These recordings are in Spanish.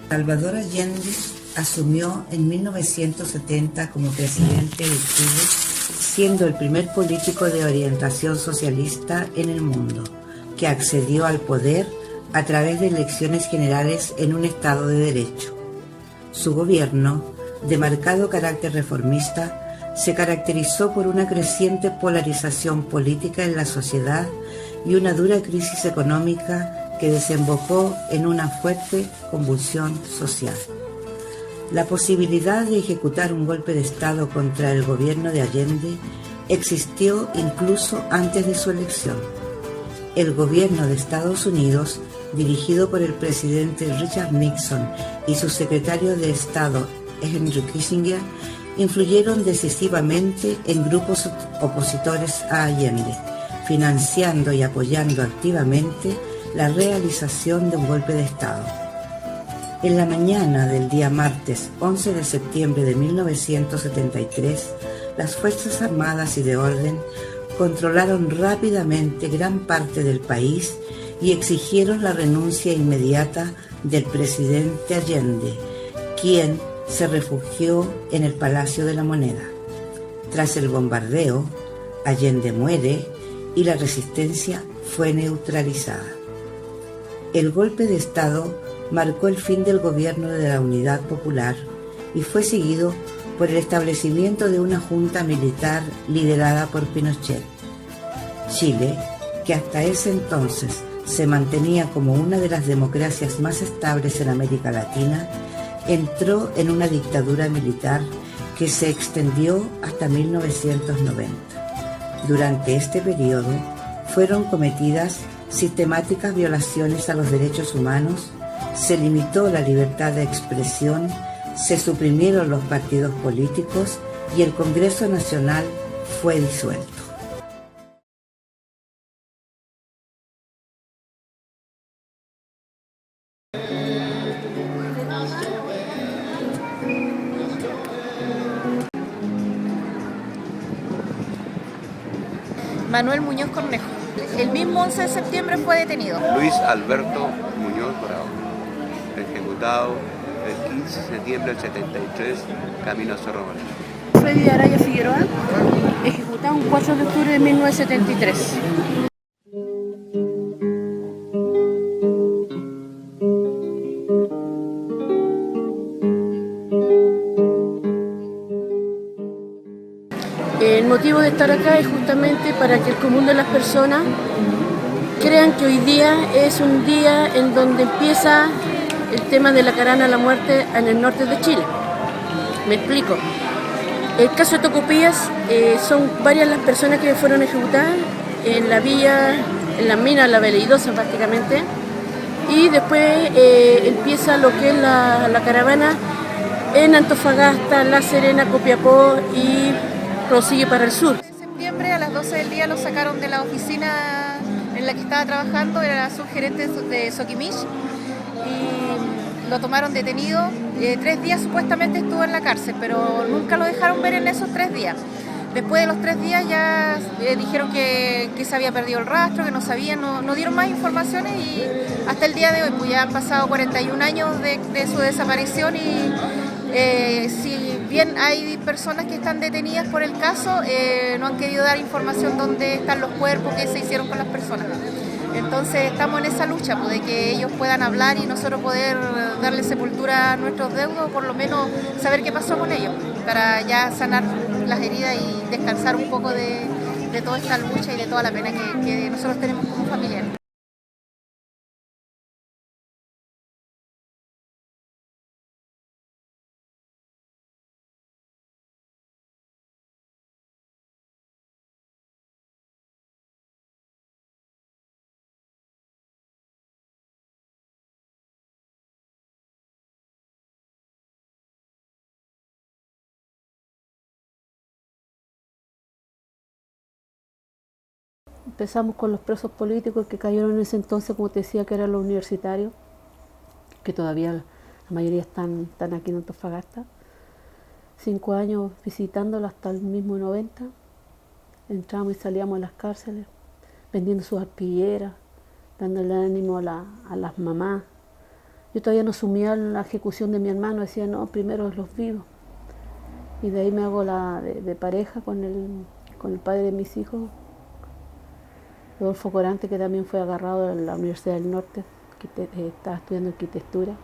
Salvador Allende asumió en 1970 como presidente de Chile, siendo el primer político de orientación socialista en el mundo, que accedió al poder a través de elecciones generales en un Estado de Derecho. Su gobierno, de marcado carácter reformista, se caracterizó por una creciente polarización política en la sociedad y una dura crisis económica que desembocó en una fuerte convulsión social. La posibilidad de ejecutar un golpe de Estado contra el gobierno de Allende existió incluso antes de su elección. El gobierno de Estados Unidos, dirigido por el presidente Richard Nixon y su secretario de Estado Henry Kissinger, influyeron decisivamente en grupos opositores a Allende, financiando y apoyando activamente la realización de un golpe de Estado. En la mañana del día martes 11 de septiembre de 1973, las Fuerzas Armadas y de Orden controlaron rápidamente gran parte del país y exigieron la renuncia inmediata del presidente Allende, quien se refugió en el Palacio de la Moneda. Tras el bombardeo, Allende muere y la resistencia fue neutralizada. El golpe de Estado marcó el fin del gobierno de la Unidad Popular y fue seguido por el establecimiento de una junta militar liderada por Pinochet. Chile, que hasta ese entonces se mantenía como una de las democracias más estables en América Latina, entró en una dictadura militar que se extendió hasta 1990. Durante este periodo fueron cometidas sistemáticas violaciones a los derechos humanos, se limitó la libertad de expresión, se suprimieron los partidos políticos y el Congreso Nacional fue disuelto. Manuel Muñoz Cornejo. El mismo 11 de septiembre fue detenido. Luis Alberto Muñoz Bravo, ejecutado el 15 de septiembre del 73, camino a Cerro Moreno. Freddy Araya Figueroa, ejecutado el 4 de octubre de 1973. El motivo de estar acá es justamente para que el común de las personas crean que hoy día es un día en donde empieza el tema de la carana a la muerte en el norte de Chile. Me explico. El caso de Tocopillas, son varias las personas que fueron ejecutadas en la villa, en la mina La Veleidosa prácticamente, y después empieza lo que es la caravana en Antofagasta, La Serena, Copiapó y prosigue para el sur. En septiembre a las 12 del día lo sacaron de la oficina en la que estaba trabajando, era subgerente de Soquimich, y lo tomaron detenido. 3 días supuestamente estuvo en la cárcel, pero nunca lo dejaron ver en esos 3 días. Después de los 3 días ya dijeron que se había perdido el rastro, que no sabían, no dieron más informaciones, y hasta el día de hoy, pues ya han pasado 41 años de su desaparición, y si bien hay personas que están detenidas por el caso, no han querido dar información dónde están los cuerpos, qué se hicieron con las personas. Entonces estamos en esa lucha, pues, de que ellos puedan hablar y nosotros poder darle sepultura a nuestros deudos, por lo menos saber qué pasó con ellos, para ya sanar las heridas y descansar un poco de toda esta lucha y de toda la pena que nosotros tenemos como familiares. Empezamos con los presos políticos que cayeron en ese entonces, como te decía, que eran los universitarios, que todavía la mayoría están aquí en Antofagasta. 5 años visitándolo hasta el mismo 90. Entramos y salíamos a las cárceles, vendiendo sus aspilleras, dándole ánimo a las mamás. Yo todavía no asumía la ejecución de mi hermano, decía, no, primero los vivos. Y de ahí me hago de pareja con el padre de mis hijos, Rodolfo Corante, que también fue agarrado en la Universidad del Norte, que estaba estudiando arquitectura.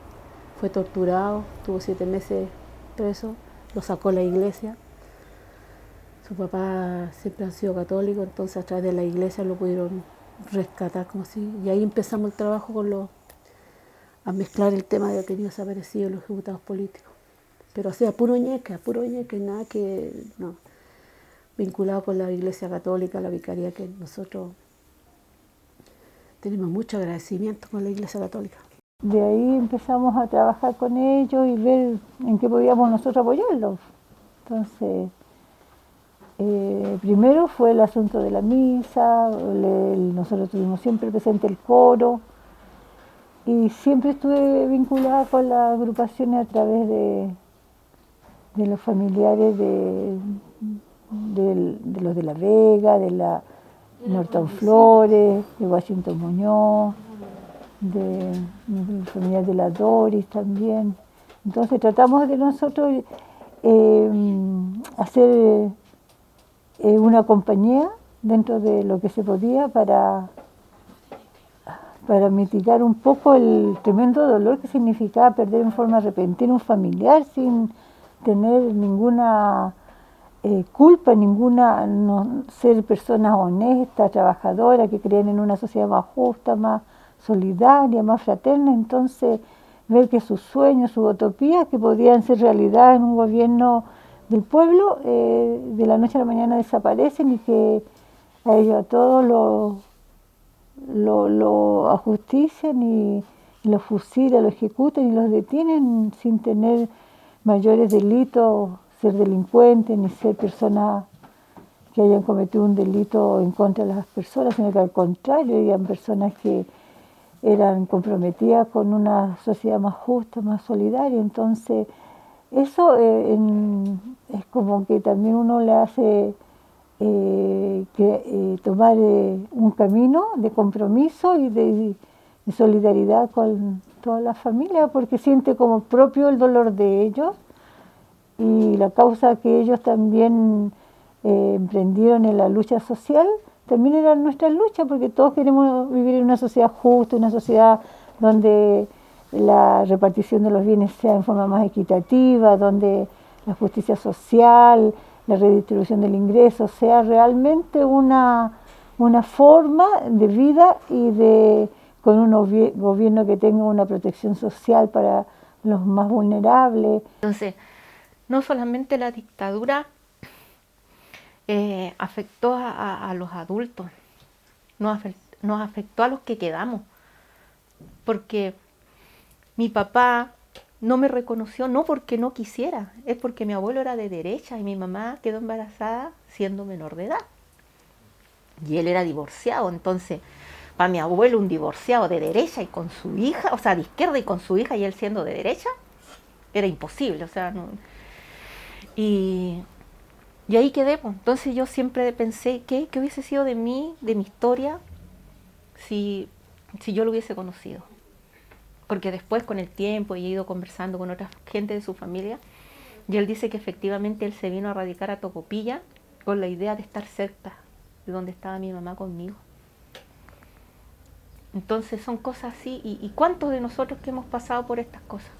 Fue torturado, estuvo 7 meses preso, lo sacó la iglesia. Su papá siempre ha sido católico, entonces a través de la iglesia lo pudieron rescatar, como así. Y ahí empezamos el trabajo a mezclar el tema de que niños desaparecidos y los ejecutados políticos. Pero o sea, puro ñeque, nada que no, vinculado con la Iglesia Católica, la vicaría, que nosotros tenemos mucho agradecimiento con la Iglesia Católica. De ahí empezamos a trabajar con ellos y ver en qué podíamos nosotros apoyarlos. Entonces, primero fue el asunto de la misa, nosotros tuvimos siempre presente el coro y siempre estuve vinculada con las agrupaciones a través de los familiares de los de La Vega, de la Norton Flores, de Washington Muñoz, de familiares de la Doris también. Entonces tratamos de nosotros hacer una compañía dentro de lo que se podía para mitigar un poco el tremendo dolor que significaba perder en forma repentina un familiar sin tener ninguna culpa, ser personas honestas, trabajadoras, que creen en una sociedad más justa, más solidaria, más fraterna. Entonces, ver que sus sueños, sus utopías, que podían ser realidad en un gobierno del pueblo, de la noche a la mañana desaparecen y que a ellos a todos lo ajustician y los fusilan, los ejecutan y los detienen sin tener mayores delitos, ser delincuentes ni ser personas que hayan cometido un delito en contra de las personas, sino que al contrario, eran personas que eran comprometidas con una sociedad más justa, más solidaria. Entonces, eso es como que también uno le hace tomar un camino de compromiso y de solidaridad con toda la familia, porque siente como propio el dolor de ellos y la causa que ellos también emprendieron en la lucha social, también era nuestra lucha, porque todos queremos vivir en una sociedad justa, una sociedad donde la repartición de los bienes sea en forma más equitativa, donde la justicia social, la redistribución del ingreso sea realmente una forma de vida y con un gobierno que tenga una protección social para los más vulnerables. Entonces, no solamente la dictadura afectó a los adultos, nos afectó a los que quedamos, porque mi papá no me reconoció, no porque no quisiera, es porque mi abuelo era de derecha y mi mamá quedó embarazada siendo menor de edad. Y él era divorciado, entonces para mi abuelo un divorciado de derecha y con su hija, o sea, de izquierda y con su hija y él siendo de derecha, era imposible, o sea, no. Y ahí quedé, pues. Entonces yo siempre pensé, ¿qué hubiese sido de mí, de mi historia, si yo lo hubiese conocido? Porque después con el tiempo he ido conversando con otra gente de su familia y él dice que efectivamente él se vino a radicar a Tocopilla con la idea de estar cerca de donde estaba mi mamá conmigo. Entonces son cosas así, y ¿cuántos de nosotros que hemos pasado por estas cosas?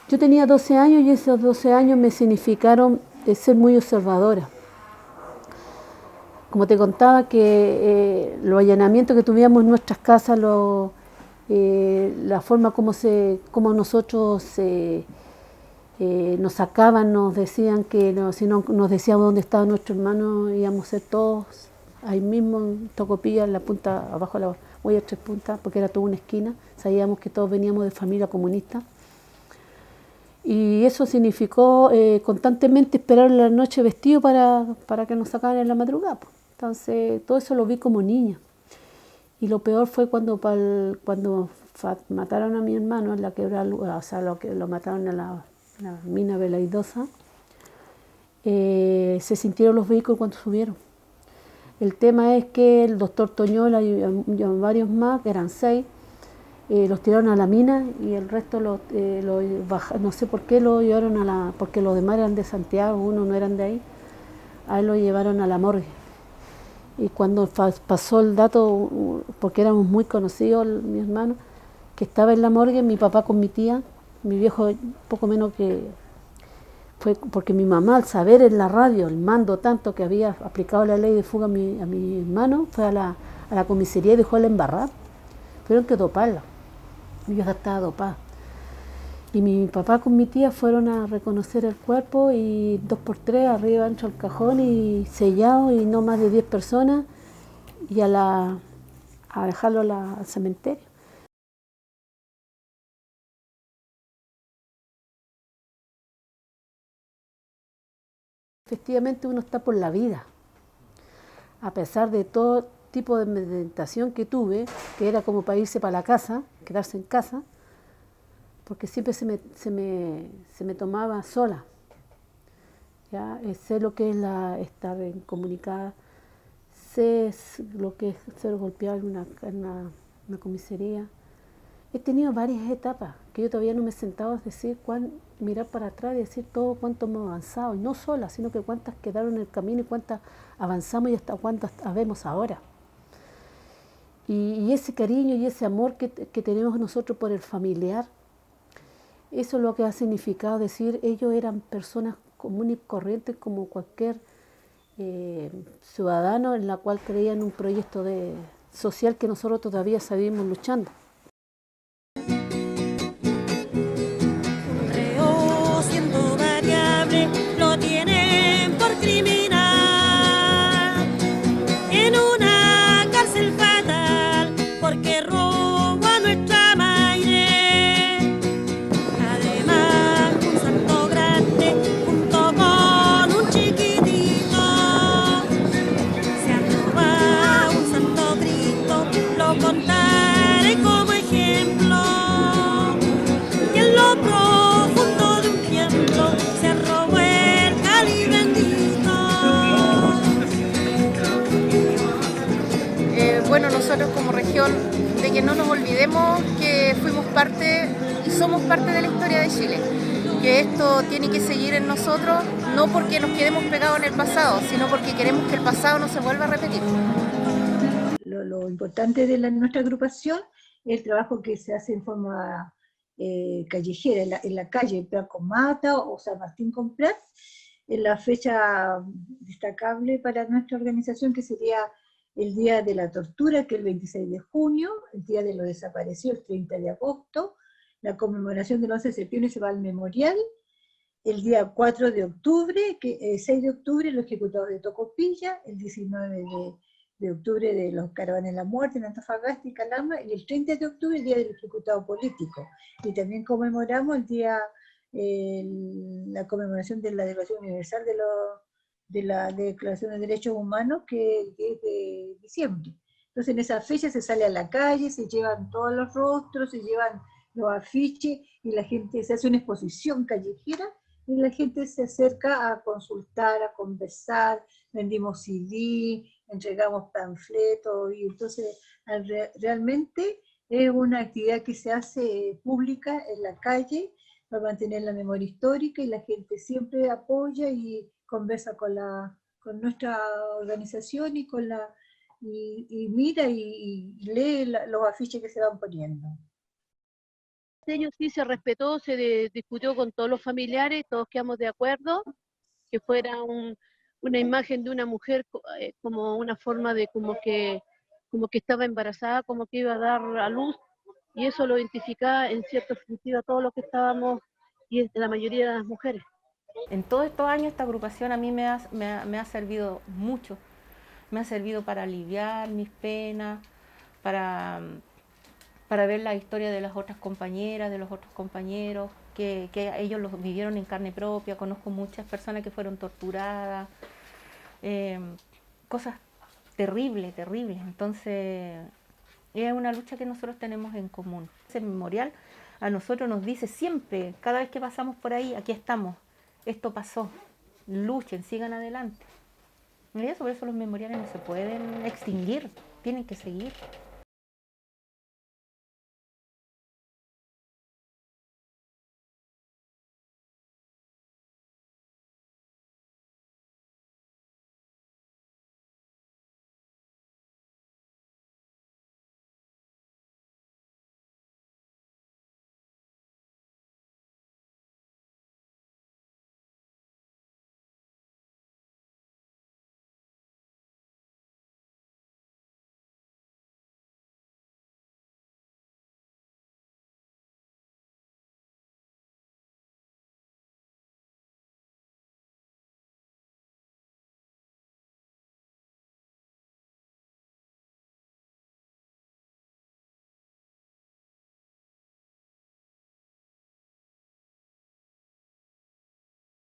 Yo tenía 12 años y esos 12 años me significaron ser muy observadora. Como te contaba, que los allanamientos que tuvimos en nuestras casas, la forma como nosotros nos sacaban, nos decían que si no nos decíamos dónde estaba nuestro hermano, íbamos a ser todos ahí mismo en Tocopilla, en la punta, abajo de la huella 3 puntas, porque era toda una esquina. Sabíamos que todos veníamos de familia comunista. Y eso significó constantemente esperar la noche vestido para que nos sacaran en la madrugada. Entonces, todo eso lo vi como niña. Y lo peor fue cuando mataron a mi hermano en la quebrada, o sea, lo mataron en la mina Velaidosa. Se sintieron los vehículos cuando subieron. El tema es que el doctor Toñola y varios más, que eran 6, los tiraron a la mina y el resto no sé por qué lo llevaron porque los demás eran de Santiago, uno no eran de ahí, a él lo llevaron a la morgue. Y cuando pasó el dato, porque éramos muy conocidos, mi hermano, que estaba en la morgue, mi papá con mi tía, mi viejo poco menos que... Fue porque mi mamá, al saber en la radio el mando tanto que había aplicado la ley de fuga a mi hermano, fue a la comisaría y dejó la embarrada. Tuvieron que doparla. Mi vieja estaba dopada. Y mi papá con mi tía fueron a reconocer el cuerpo y 2x3 arriba dentro del cajón y sellado y no más de 10 personas y a dejarlo al cementerio. Efectivamente uno está por la vida, a pesar de todo tipo de meditación que tuve, que era como para irse para la casa, quedarse en casa, porque siempre se me tomaba sola. ¿Ya? Sé lo que es estar comunicada, sé lo que es ser golpeada en una comisaría. He tenido varias etapas que yo todavía no me he sentado a decir, mirar para atrás y decir todo cuánto hemos avanzado, y no sola, sino que cuántas quedaron en el camino y cuántas avanzamos y hasta cuántas habemos ahora. Y ese cariño y ese amor que tenemos nosotros por el familiar, eso es lo que ha significado decir, ellos eran personas comunes y corrientes como cualquier ciudadano en la cual creían un proyecto social que nosotros todavía seguimos luchando. Siendo variable, lo tienen por criminal en una cárcel fatal porque robó a nuestra madre. Además, un santo grande junto con un chiquitito se ha robado un santo Cristo, lo contaré como ejemplo. Y en lo profundo de un tiempo se robó el Cali bendito. Bueno, nosotros como región, de que no nos olvidemos que fuimos parte y somos parte de la historia de Chile, que esto tiene que seguir en nosotros, no porque nos quedemos pegados en el pasado, sino porque queremos que el pasado no se vuelva a repetir. Lo importante de nuestra agrupación es el trabajo que se hace en forma callejera, en la calle Prat con Mata o San Martín con Prat, en la fecha destacable para nuestra organización, que sería el Día de la Tortura, que es el 26 de junio, el Día de los Desaparecidos, el 30 de agosto, la conmemoración del 11 de septiembre se va al memorial, el día 4 de octubre, 6 de octubre, los ejecutados de Tocopilla, el 19 de octubre de los Caravanes de la Muerte en Antofagasta y Calama, y el 30 de octubre el Día del Ejecutado Político. Y también conmemoramos la conmemoración de la Declaración Universal de la Declaración de Derechos Humanos, que es el 10 de diciembre. Entonces en esa fecha se sale a la calle, se llevan todos los rostros, se llevan los afiches, y la gente se hace una exposición callejera, y la gente se acerca a consultar, a conversar, vendimos CD, entregamos panfletos, y entonces realmente es una actividad que se hace pública en la calle para mantener la memoria histórica, y la gente siempre apoya y conversa con nuestra organización y mira y lee los afiches que se van poniendo. Este año sí se respetó, se discutió con todos los familiares, todos quedamos de acuerdo, que fuera una imagen de una mujer como una forma de como que estaba embarazada, como que iba a dar a luz, y eso lo identificaba en cierto sentido a todos los que estábamos, y la mayoría de las mujeres. En todos estos años esta agrupación a mí me ha servido mucho, me ha servido para aliviar mis penas, para ver la historia de las otras compañeras, de los otros compañeros, que ellos los vivieron en carne propia. Conozco muchas personas que fueron torturadas, cosas terribles. Entonces es una lucha que nosotros tenemos en común. Ese memorial a nosotros nos dice siempre, cada vez que pasamos por ahí, aquí estamos, esto pasó, luchen, sigan adelante. Y eso, por eso los memoriales no se pueden extinguir, tienen que seguir.